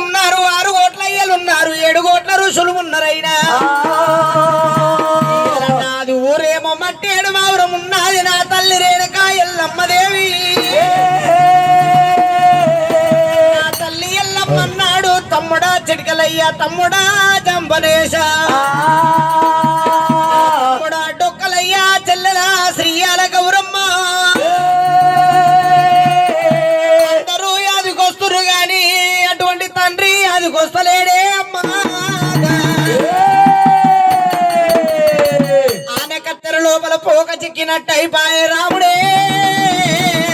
ఉన్నారు 6 కోట్ల అయ్యలున్నారు 7 కోట్ల ఋషులు ఉన్నారైనా నాది ఊరేమో మట్టేడు మావురం ఉన్నది నా తల్లి రేణుకా ఎల్లమ్మదేవి నా తల్లి ఎల్లమ్మన్నాడు తమ్ముడా చిటికలయ్యా తమ్ముడా జంబనేశ తమ్ముడా డొక్కలయ్యా చెల్లెలా శ్రీయాల గౌరమ్మ అందరూ యాదికొస్తురు గాని అటువంటి తండ్రి యాదికొస్తలేడే అమ్మా ఆనకత్తెర లోపల పోక చిక్కినట్టయిపాయే రాముడే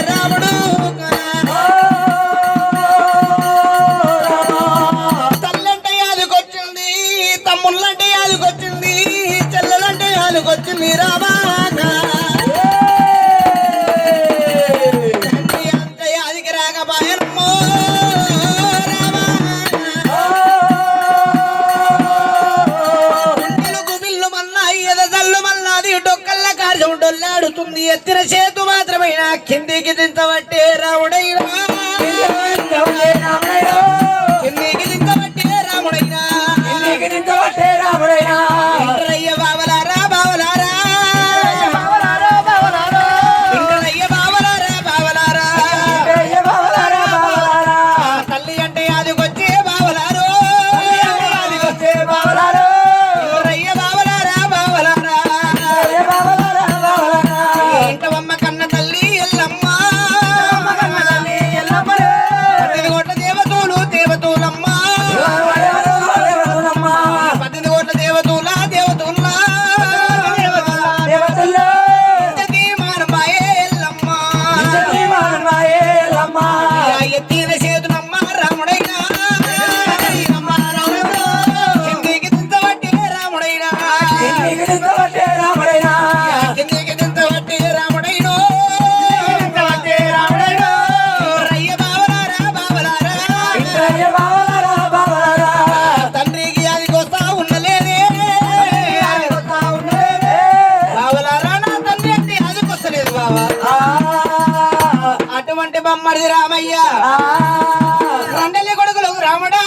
రాముడు తల్లంటే యాదికొచ్చింది తమ్ముళ్ళంటే యాదికొచ్చింది చెల్లెలంటే యాదికొచ్చింది రామా అంతే యాదికి రాకపాయనమ్మో డొల్లాడుతుంది ఎత్తిన చేతు మాత్రమైన కిందికి దించబట్టే రాముడైనా కిందికి దించబట్టే రాముడైనా ఇంద్రయ్య బావలారా బావలారా ఇంద్రయ్య బావలారా బావలారా తల్లి అంటే యాదికొచ్చే బావలారో ఇంద్రయ్య బావలారా బావలారా ఇంటవమ్మ కన్న తల్లి ఎల్లమ్మ 18 కోట్ల దేవతలు దేవతలమ్మ 18 కోట్ల దేవతల దేవతల మానమాయే ఎల్లమ్మ ఎత్తిన చేతునమ్మ రాముడైనా కిందికి దించబట్టే రాముడైనా కిందికి దించబట్టే రాముడైనో రయ్య బావలారా బావలారా తండ్రికి యాదికొస్తా ఉన్నలేదే బావలారా నా తండ్రి అంటే యాదికొస్తలేదు బావా అటువంటి బొమ్మడి రామయ్య రెండెల్లి కొడుకులు రాముడా